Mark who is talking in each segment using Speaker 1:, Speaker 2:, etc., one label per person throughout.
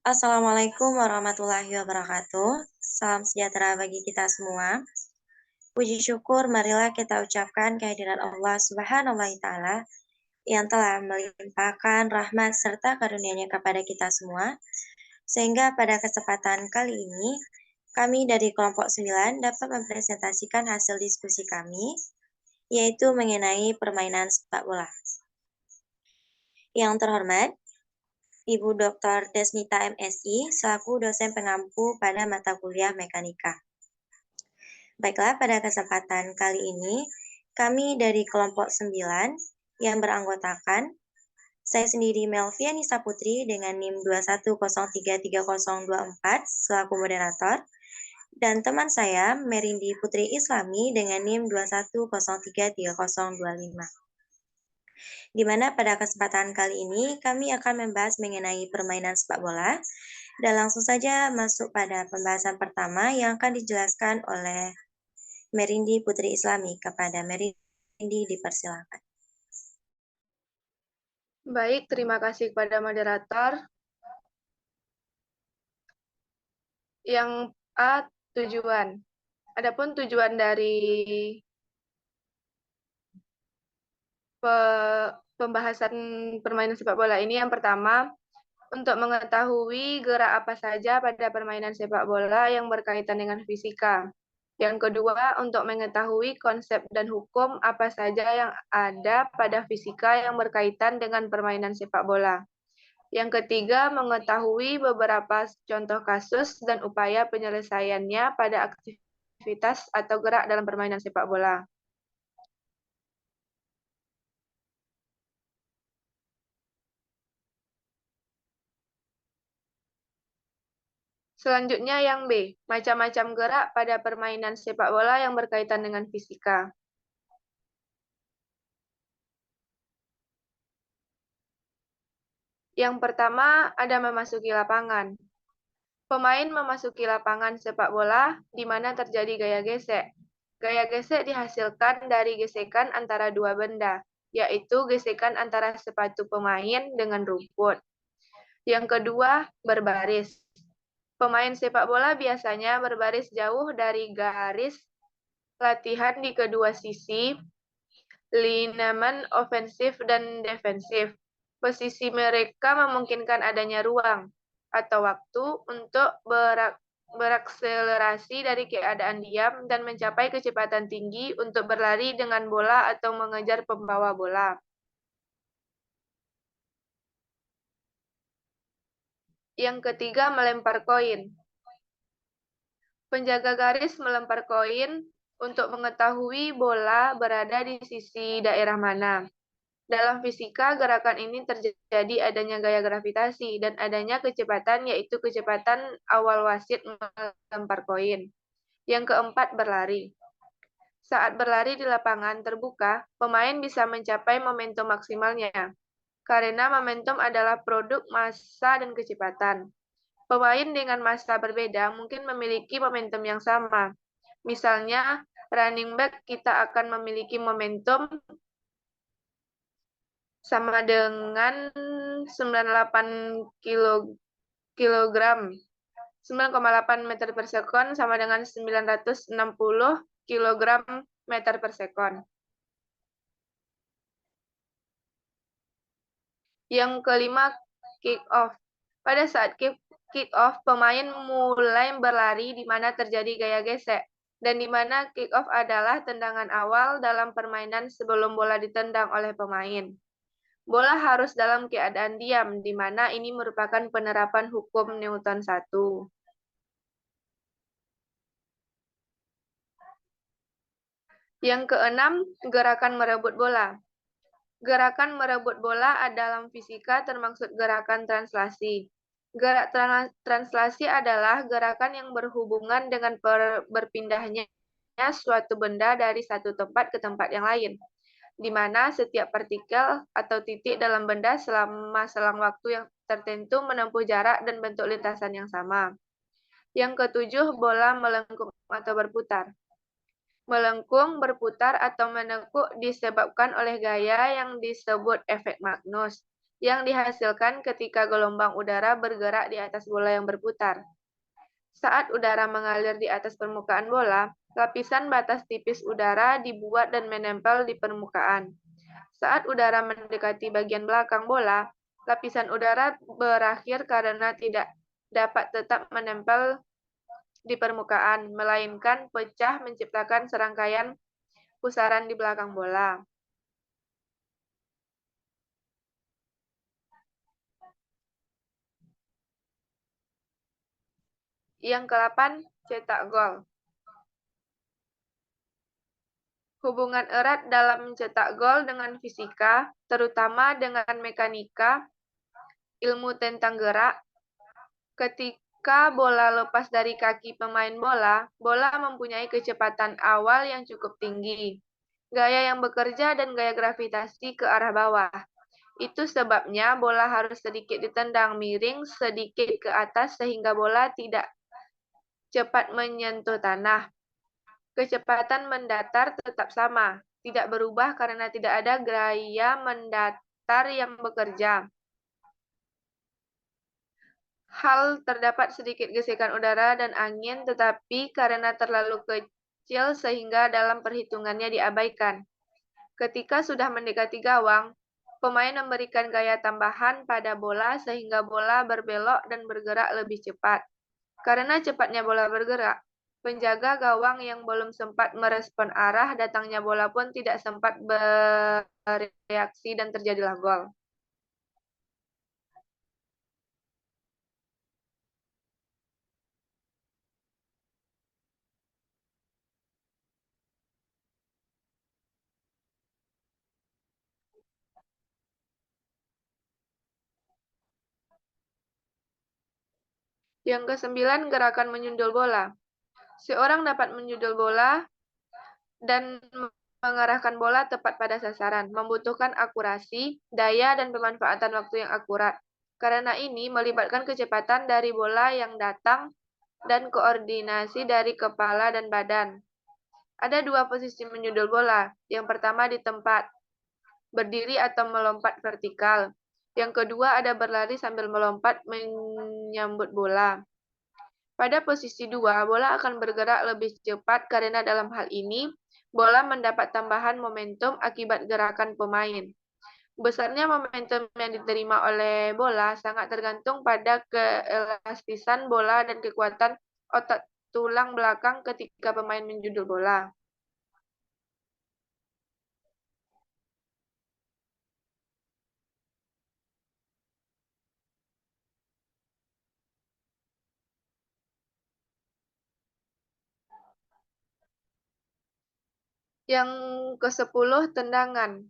Speaker 1: Assalamualaikum warahmatullahi wabarakatuh. Salam sejahtera bagi kita semua. Puji syukur marilah kita ucapkan kehadiran Allah Subhanahu wa taala yang telah melimpahkan rahmat serta karunia-Nya kepada kita semua. Sehingga pada kesempatan kali ini kami dari kelompok 9 dapat mempresentasikan hasil diskusi kami yaitu mengenai permainan sepak bola. Yang terhormat Ibu Dr. Desnita MSI selaku dosen pengampu pada mata kuliah Mekanika. Baiklah, pada kesempatan kali ini kami dari kelompok 9 yang beranggotakan saya sendiri Melviani Saputri dengan NIM 210333024 selaku moderator dan teman saya Merindi Putri Islami dengan NIM 210333025. Di mana pada kesempatan kali ini kami akan membahas mengenai permainan sepak bola. Dan langsung saja masuk pada pembahasan pertama yang akan dijelaskan oleh Merindi Putri Islami. Kepada Merindi dipersilakan.
Speaker 2: Baik, terima kasih kepada moderator. Yang A, tujuan. Adapun tujuan dari pembahasan permainan sepak bola ini yang pertama, untuk mengetahui gerak apa saja pada permainan sepak bola yang berkaitan dengan fisika. Yang kedua, untuk mengetahui konsep dan hukum apa saja yang ada pada fisika yang berkaitan dengan permainan sepak bola. Yang ketiga, mengetahui beberapa contoh kasus dan upaya penyelesaiannya pada aktivitas atau gerak dalam permainan sepak bola. Selanjutnya yang B, macam-macam gerak pada permainan sepak bola yang berkaitan dengan fisika. Yang pertama, ada memasuki lapangan. Pemain memasuki lapangan sepak bola di mana terjadi gaya gesek. Gaya gesek dihasilkan dari gesekan antara dua benda, yaitu gesekan antara sepatu pemain dengan rumput. Yang kedua, berbaris. Pemain sepak bola biasanya berbaris jauh dari garis latihan di kedua sisi, linemen ofensif dan defensif. Posisi mereka memungkinkan adanya ruang atau waktu untuk berakselerasi dari keadaan diam dan mencapai kecepatan tinggi untuk berlari dengan bola atau mengejar pembawa bola. Yang ketiga, melempar koin. Penjaga garis melempar koin untuk mengetahui bola berada di sisi daerah mana. Dalam fisika, gerakan ini terjadi adanya gaya gravitasi dan adanya kecepatan, yaitu kecepatan awal wasit melempar koin. Yang keempat, berlari. Saat berlari di lapangan terbuka, pemain bisa mencapai momentum maksimalnya, karena momentum adalah produk massa dan kecepatan. Pemain dengan massa berbeda mungkin memiliki momentum yang sama. Misalnya, running back kita akan memiliki momentum sama dengan 98 kilogram. 9,8 meter per sekon sama dengan 960 kilogram meter per sekon. Yang kelima, kick off. Pada saat kick off, pemain mulai berlari di mana terjadi gaya gesek, dan di mana kick off adalah tendangan awal dalam permainan sebelum bola ditendang oleh pemain. Bola harus dalam keadaan diam, di mana ini merupakan penerapan hukum Newton 1. Yang keenam, gerakan merebut bola. Gerakan merebut bola dalam fisika termasuk gerakan translasi. Gerak translasi adalah gerakan yang berhubungan dengan berpindahnya suatu benda dari satu tempat ke tempat yang lain, di mana setiap partikel atau titik dalam benda selama selang waktu yang tertentu menempuh jarak dan bentuk lintasan yang sama. Yang ketujuh, bola melengkung atau berputar. Melengkung, berputar, atau menekuk disebabkan oleh gaya yang disebut efek Magnus. yang dihasilkan ketika gelombang udara bergerak di atas bola yang berputar. Saat udara mengalir di atas permukaan bola, lapisan batas tipis udara dibuat dan menempel di permukaan. Saat udara mendekati bagian belakang bola, lapisan udara berakhir karena tidak dapat tetap menempel di permukaan, melainkan pecah menciptakan serangkaian pusaran di belakang bola. Yang ke-8, cetak gol. Hubungan erat dalam mencetak gol dengan fisika, terutama dengan mekanika, ilmu tentang gerak. Ketika bola lepas dari kaki pemain bola, bola mempunyai kecepatan awal yang cukup tinggi, gaya yang bekerja dan gaya gravitasi ke arah bawah. Itu sebabnya bola harus sedikit ditendang miring sedikit ke atas sehingga bola tidak cepat menyentuh tanah. Kecepatan mendatar tetap sama, tidak berubah karena tidak ada gaya mendatar yang bekerja. Hal terdapat sedikit gesekan udara dan angin, tetapi karena terlalu kecil sehingga dalam perhitungannya diabaikan. Ketika sudah mendekati gawang, pemain memberikan gaya tambahan pada bola sehingga bola berbelok dan bergerak lebih cepat. Karena cepatnya bola bergerak, penjaga gawang yang belum sempat merespon arah datangnya bola pun tidak sempat bereaksi dan terjadilah gol. Yang ke-9, gerakan menyundul bola. Seorang dapat menyundul bola dan mengarahkan bola tepat pada sasaran, membutuhkan akurasi, daya, dan pemanfaatan waktu yang akurat. Karena ini melibatkan kecepatan dari bola yang datang dan koordinasi dari kepala dan badan. Ada dua posisi menyundul bola. Yang pertama di tempat, berdiri atau melompat vertikal. Yang kedua ada berlari sambil melompat menyambut bola. Pada posisi 2, bola akan bergerak lebih cepat karena dalam hal ini, bola mendapat tambahan momentum akibat gerakan pemain. Besarnya momentum yang diterima oleh bola sangat tergantung pada keelastisan bola dan kekuatan otot tulang belakang ketika pemain menjundul bola. Yang ke-10, tendangan.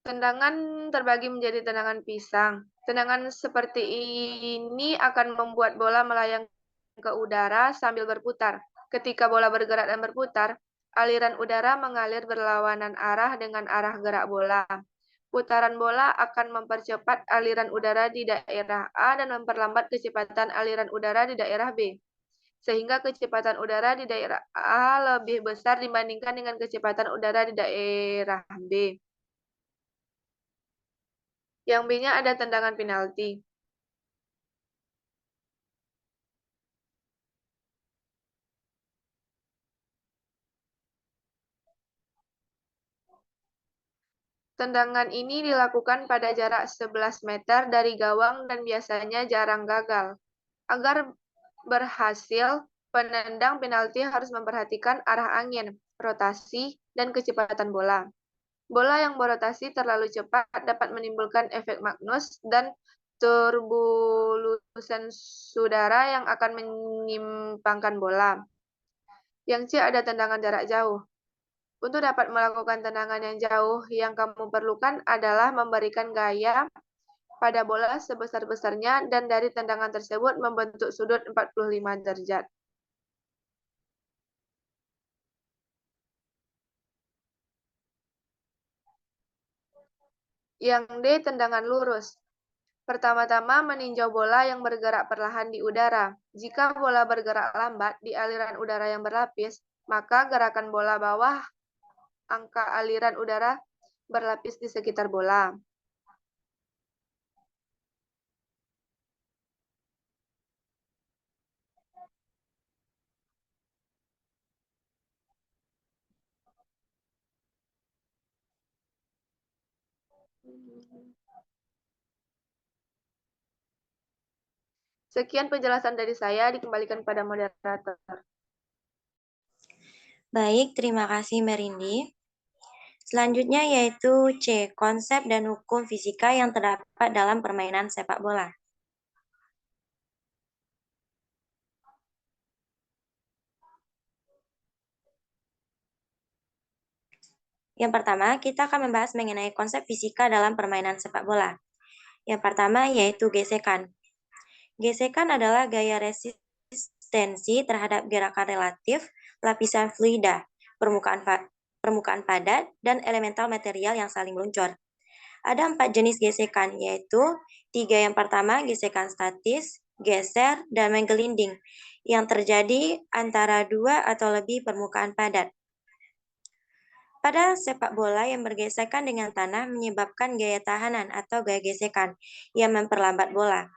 Speaker 2: Tendangan terbagi menjadi tendangan pisang. Tendangan seperti ini akan membuat bola melayang ke udara sambil berputar. Ketika bola bergerak dan berputar, aliran udara mengalir berlawanan arah dengan arah gerak bola. Putaran bola akan mempercepat aliran udara di daerah A dan memperlambat kecepatan aliran udara di daerah B. Sehingga kecepatan udara di daerah A lebih besar dibandingkan dengan kecepatan udara di daerah B. Yang B-nya ada tendangan penalti. Tendangan ini dilakukan pada jarak 11 meter dari gawang dan biasanya jarang gagal. Agar berhasil, penendang penalti harus memperhatikan arah angin, rotasi, dan kecepatan bola. Bola yang berotasi terlalu cepat dapat menimbulkan efek Magnus dan turbulence udara yang akan menyimpangkan bola. Yang C ada tendangan jarak jauh. Untuk dapat melakukan tendangan yang jauh, yang kamu perlukan adalah memberikan gaya pada bola sebesar-besarnya dan dari tendangan tersebut membentuk sudut 45 derajat. Yang D, tendangan lurus. Pertama-tama meninjau bola yang bergerak perlahan di udara. Jika bola bergerak lambat di aliran udara yang berlapis, maka gerakan bola bawah angka aliran udara berlapis di sekitar bola. Sekian penjelasan dari saya, dikembalikan pada moderator.
Speaker 1: Baik, terima kasih Merindi. Selanjutnya yaitu C. Konsep dan hukum fisika yang terdapat dalam permainan sepak bola. Yang pertama, kita akan membahas mengenai konsep fisika dalam permainan sepak bola. Yang pertama yaitu gesekan. Gesekan adalah gaya resistensi terhadap gerakan relatif, lapisan fluida, permukaan padat, dan elemental material yang saling meluncur. Ada 4 jenis gesekan, yaitu 3 yang pertama gesekan statis, geser, dan menggelinding, yang terjadi antara 2 atau lebih permukaan padat. Pada sepak bola yang bergesekan dengan tanah menyebabkan gaya tahanan atau gaya gesekan yang memperlambat bola.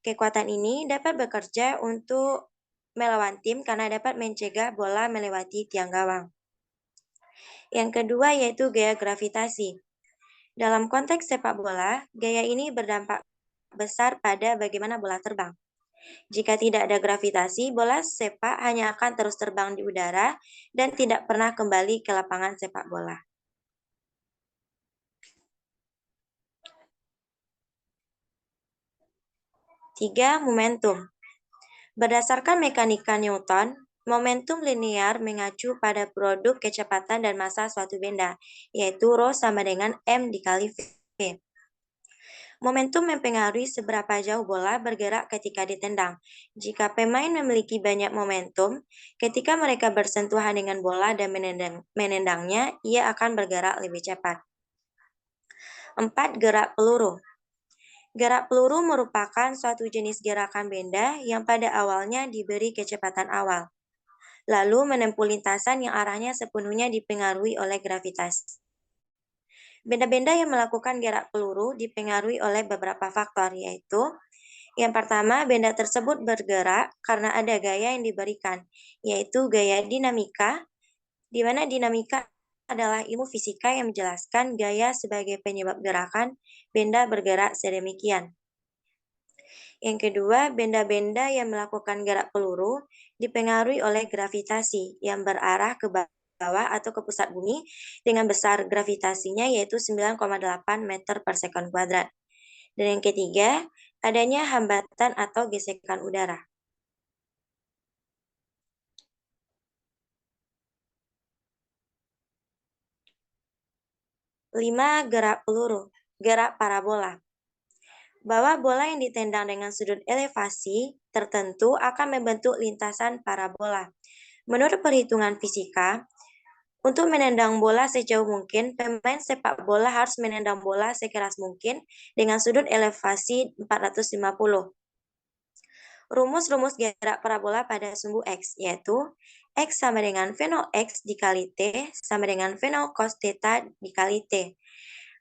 Speaker 1: Kekuatan ini dapat bekerja untuk melawan tim karena dapat mencegah bola melewati tiang gawang. Yang kedua yaitu gaya gravitasi. Dalam konteks sepak bola, gaya ini berdampak besar pada bagaimana bola terbang. Jika tidak ada gravitasi, bola sepak hanya akan terus terbang di udara dan tidak pernah kembali ke lapangan sepak bola. Tiga, momentum. Berdasarkan mekanika Newton, momentum linear mengacu pada produk kecepatan dan massa suatu benda, yaitu Rho sama dengan M dikali V. Momentum mempengaruhi seberapa jauh bola bergerak ketika ditendang. Jika pemain memiliki banyak momentum, ketika mereka bersentuhan dengan bola dan menendangnya, ia akan bergerak lebih cepat. 4. Gerak peluru. Gerak peluru merupakan suatu jenis gerakan benda yang pada awalnya diberi kecepatan awal, lalu menempuh lintasan yang arahnya sepenuhnya dipengaruhi oleh gravitasi. Benda-benda yang melakukan gerak peluru dipengaruhi oleh beberapa faktor, yaitu yang pertama, benda tersebut bergerak karena ada gaya yang diberikan, yaitu gaya dinamika, di mana dinamika adalah ilmu fisika yang menjelaskan gaya sebagai penyebab gerakan benda bergerak sedemikian. Yang kedua, benda-benda yang melakukan gerak peluru dipengaruhi oleh gravitasi yang berarah ke bawah atau ke pusat bumi dengan besar gravitasinya yaitu 9,8 meter per sekon kuadrat. Dan yang ketiga, adanya hambatan atau gesekan udara. 5. Gerak peluru, gerak parabola. Bahwa bola yang ditendang dengan sudut elevasi tertentu akan membentuk lintasan parabola. Menurut perhitungan fisika, untuk menendang bola sejauh mungkin, pemain sepak bola harus menendang bola sekeras mungkin dengan sudut elevasi 450. Rumus-rumus gerak parabola pada sumbu X, yaitu X sama dengan V0 X dikali T sama dengan V0 cos theta dikali T.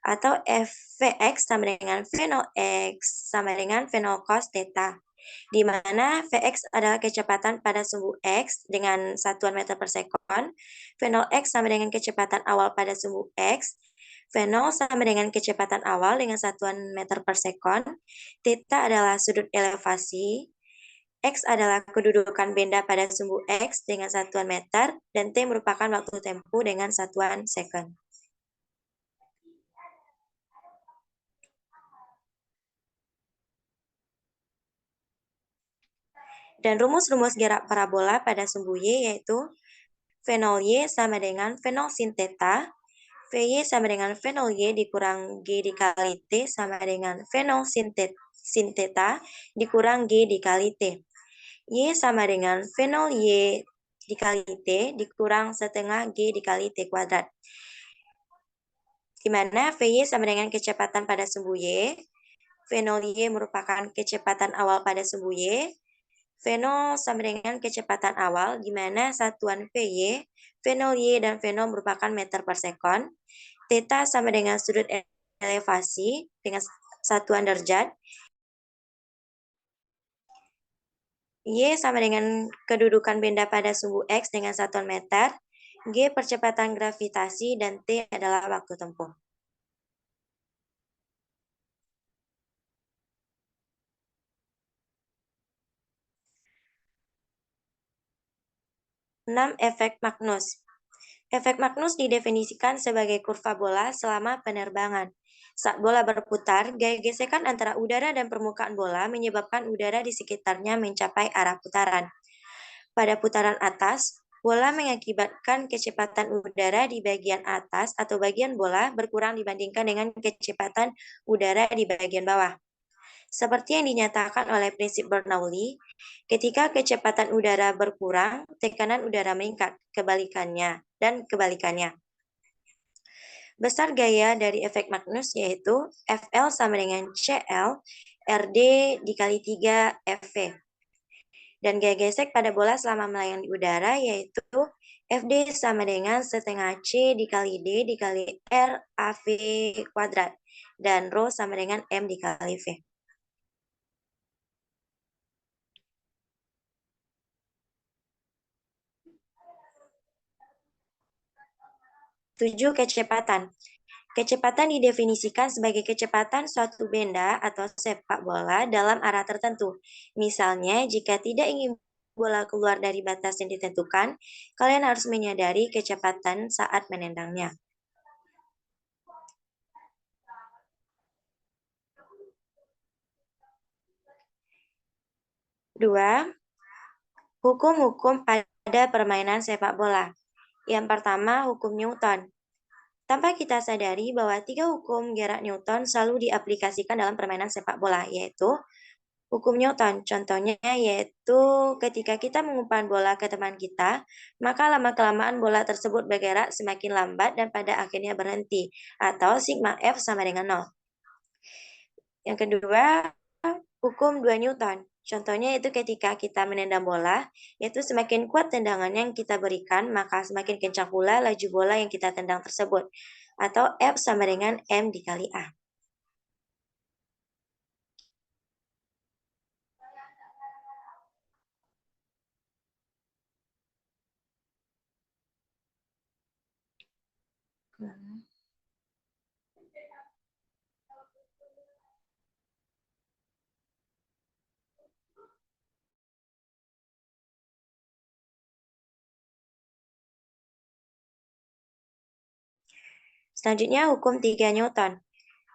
Speaker 1: Atau Vx sama dengan V0 X sama dengan V0 cos theta, di mana Vx adalah kecepatan pada sumbu X dengan satuan meter per sekon, V0 X sama dengan kecepatan awal pada sumbu X, V0 sama dengan kecepatan awal dengan satuan meter per sekon, theta adalah sudut elevasi, X adalah kedudukan benda pada sumbu X dengan satuan meter, dan T merupakan waktu tempuh dengan satuan second. Dan rumus-rumus gerak parabola pada sumbu Y yaitu V0 Y sama dengan V0 sin theta, Vy sama dengan V0 Y dikurang G dikali T sama dengan V0 sin theta dikurang G dikali T. Y sama dengan V0 Y dikali T dikurang setengah G dikali T kuadrat. Di mana Vy sama dengan kecepatan pada sumbu Y, V0 Y merupakan kecepatan awal pada sumbu Y, V0 sama dengan kecepatan awal, di mana satuan Vy, V0 Y, dan V0 merupakan meter per sekon. Theta sama dengan sudut elevasi dengan satuan derajat. Y sama dengan kedudukan benda pada sumbu X dengan satuan meter. G percepatan gravitasi, dan T adalah waktu tempuh. 6. Efek Magnus. Efek Magnus didefinisikan sebagai kurva bola selama penerbangan. Saat bola berputar, gaya gesekan antara udara dan permukaan bola menyebabkan udara di sekitarnya mencapai arah putaran. Pada putaran atas, bola mengakibatkan kecepatan udara di bagian atas atau bagian bola berkurang dibandingkan dengan kecepatan udara di bagian bawah. Seperti yang dinyatakan oleh prinsip Bernoulli, ketika kecepatan udara berkurang, tekanan udara meningkat, kebalikannya. Besar gaya dari efek Magnus yaitu Fl sama dengan Cl Rd dikali 3 Fv. Dan gaya gesek pada bola selama melayang di udara yaitu Fd sama dengan setengah C dikali D dikali R AV kuadrat. Dan Rho sama dengan M dikali V. 7. Kecepatan. Kecepatan didefinisikan sebagai kecepatan suatu benda atau sepak bola dalam arah tertentu. Misalnya, jika tidak ingin bola keluar dari batas yang ditentukan, kalian harus menyadari kecepatan saat menendangnya. 2. Hukum-hukum pada permainan sepak bola. Yang pertama, hukum Newton. Tanpa kita sadari bahwa 3 hukum gerak Newton selalu diaplikasikan dalam permainan sepak bola, yaitu hukum Newton. Contohnya yaitu ketika kita mengumpan bola ke teman kita, maka lama-kelamaan bola tersebut bergerak semakin lambat dan pada akhirnya berhenti, atau sigma F sama dengan 0. Yang kedua, hukum 2 Newton. Contohnya itu ketika kita menendang bola, yaitu semakin kuat tendangan yang kita berikan, maka semakin kencang pula laju bola yang kita tendang tersebut. Atau F sama dengan M dikali A. Selanjutnya, hukum 3 Newton.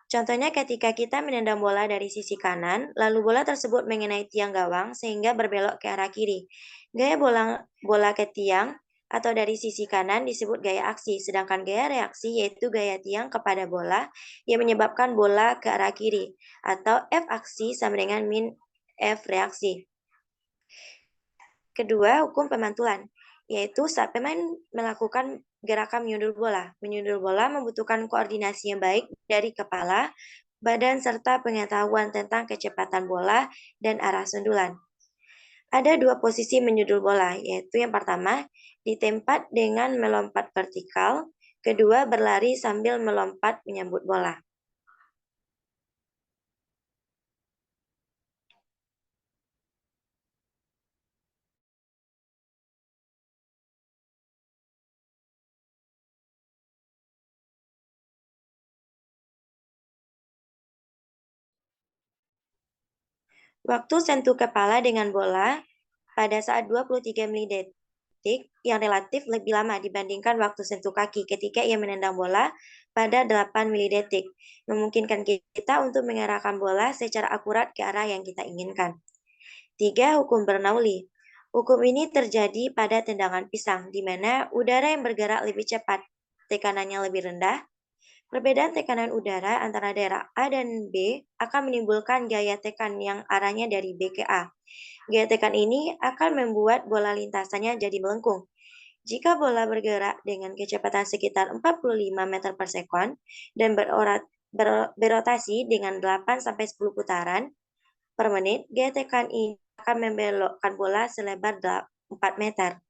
Speaker 1: Contohnya ketika kita menendang bola dari sisi kanan, lalu bola tersebut mengenai tiang gawang sehingga berbelok ke arah kiri. Gaya bola ke tiang atau dari sisi kanan disebut gaya aksi, sedangkan gaya reaksi yaitu gaya tiang kepada bola yang menyebabkan bola ke arah kiri, atau F aksi sama dengan min F reaksi. Kedua, hukum pemantulan, yaitu saat pemain melakukan gerakan menyundul bola. Menyundul bola membutuhkan koordinasi yang baik dari kepala, badan, serta pengetahuan tentang kecepatan bola dan arah sundulan. Ada 2 posisi menyundul bola, yaitu yang pertama, di tempat dengan melompat vertikal, kedua, berlari sambil melompat menyambut bola. Waktu sentuh kepala dengan bola pada saat 23 milidetik yang relatif lebih lama dibandingkan waktu sentuh kaki ketika ia menendang bola pada 8 milidetik, memungkinkan kita untuk mengarahkan bola secara akurat ke arah yang kita inginkan. 3. Hukum Bernoulli. Hukum ini terjadi pada tendangan pisang, di mana udara yang bergerak lebih cepat, tekanannya lebih rendah. Perbedaan tekanan udara antara daerah A dan B akan menimbulkan gaya tekan yang arahnya dari B ke A. Gaya tekan ini akan membuat bola lintasannya jadi melengkung. Jika bola bergerak dengan kecepatan sekitar 45 meter per sekon dan berotasi dengan 8-10 putaran per menit, gaya tekan ini akan membelokkan bola selebar 4 meter.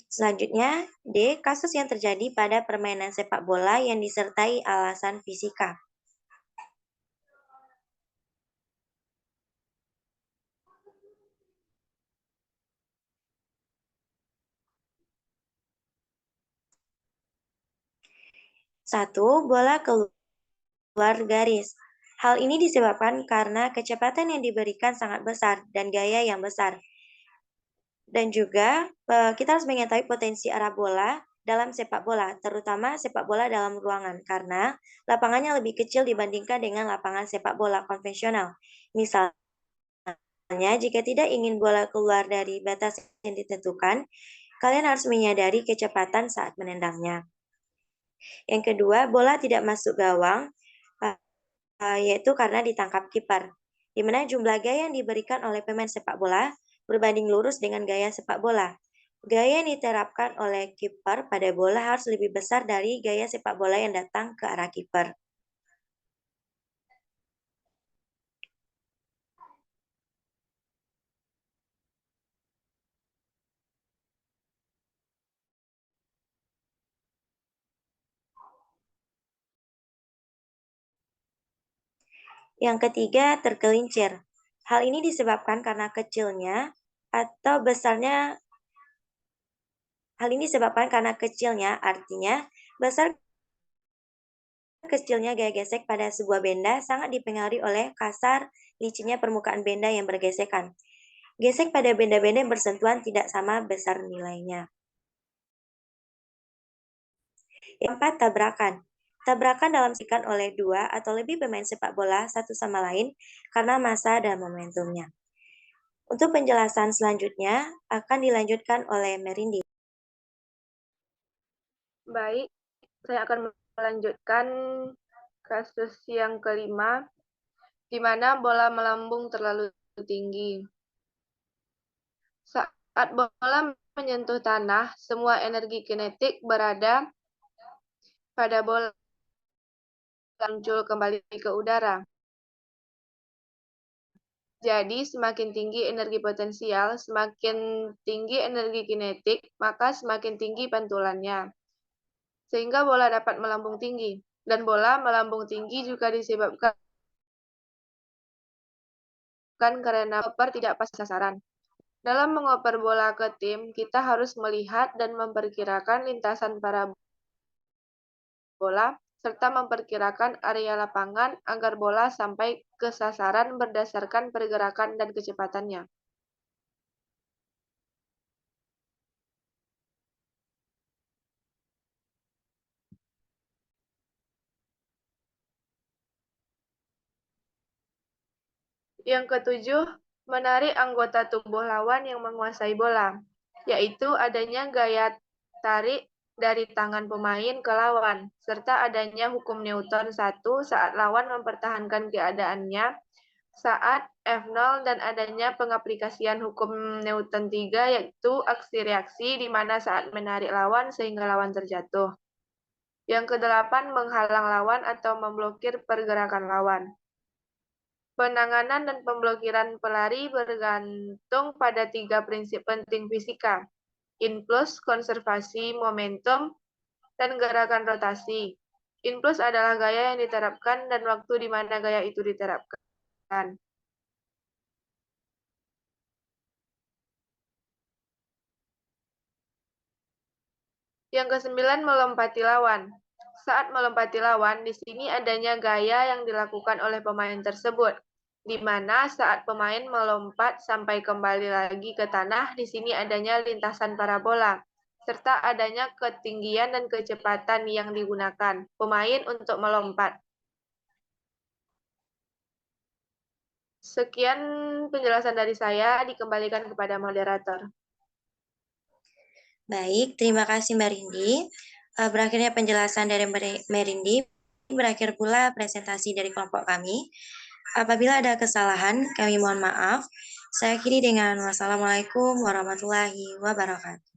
Speaker 1: Selanjutnya, D. Kasus yang terjadi pada permainan sepak bola yang disertai alasan fisika. 1. Bola keluar garis. Hal ini disebabkan karena kecepatan yang diberikan sangat besar dan gaya yang besar. Dan juga kita harus mengetahui potensi arah bola dalam sepak bola, terutama sepak bola dalam ruangan, karena lapangannya lebih kecil dibandingkan dengan lapangan sepak bola konvensional. Misalnya, jika tidak ingin bola keluar dari batas yang ditentukan, kalian harus menyadari kecepatan saat menendangnya. Yang kedua, bola tidak masuk gawang, yaitu karena ditangkap kiper, di mana jumlah gaya yang diberikan oleh pemain sepak bola berbanding lurus dengan gaya sepak bola. Gaya yang diterapkan oleh kiper pada bola harus lebih besar dari gaya sepak bola yang datang ke arah kiper. Yang ketiga, tergelincir. Hal ini disebabkan karena kecilnya atau besarnya Hal ini disebabkan karena kecilnya, artinya besar kecilnya gaya gesek pada sebuah benda sangat dipengaruhi oleh kasar licinnya permukaan benda yang bergesekan. Gesek pada benda-benda yang bersentuhan tidak sama besar nilainya. Yang keempat, tabrakan. Tabrakan dalam sikan oleh dua atau lebih pemain sepak bola satu sama lain karena massa dan momentumnya. Untuk penjelasan selanjutnya akan dilanjutkan oleh Merindi.
Speaker 2: Baik, saya akan melanjutkan kasus yang kelima, di mana bola melambung terlalu tinggi. Saat bola menyentuh tanah, semua energi kinetik berada pada bola muncul kembali ke udara. Jadi, semakin tinggi energi potensial, semakin tinggi energi kinetik, maka semakin tinggi pantulannya. Sehingga bola dapat melambung tinggi. Dan bola melambung tinggi juga disebabkan karena oper tidak pas sasaran. Dalam mengoper bola ke tim, kita harus melihat dan memperkirakan lintasan para bola, serta memperkirakan area lapangan agar bola sampai ke sasaran berdasarkan pergerakan dan kecepatannya. Yang ketujuh, menarik anggota tubuh lawan yang menguasai bola, yaitu adanya gaya tarik dari tangan pemain ke lawan, serta adanya hukum Newton 1 saat lawan mempertahankan keadaannya saat F0 dan adanya pengaplikasian hukum Newton 3 yaitu aksi reaksi di mana saat menarik lawan sehingga lawan terjatuh. Yang kedelapan, menghalang lawan atau memblokir pergerakan lawan. Penanganan dan pemblokiran pelari bergantung pada 3 prinsip penting fisika, influx, konservasi momentum, dan gerakan rotasi. Influx adalah gaya yang diterapkan dan waktu di mana gaya itu diterapkan. Yang kesembilan, melompati lawan. Saat melompati lawan, di sini adanya gaya yang dilakukan oleh pemain tersebut, di mana saat pemain melompat sampai kembali lagi ke tanah, di sini adanya lintasan parabola, serta adanya ketinggian dan kecepatan yang digunakan pemain untuk melompat. Sekian penjelasan dari saya, dikembalikan kepada moderator.
Speaker 1: Baik, terima kasih Mbak Rindi. Berakhirnya penjelasan dari Merindi, berakhir pula presentasi dari kelompok kami. Apabila ada kesalahan, kami mohon maaf. Saya akhiri dengan wassalamualaikum warahmatullahi wabarakatuh.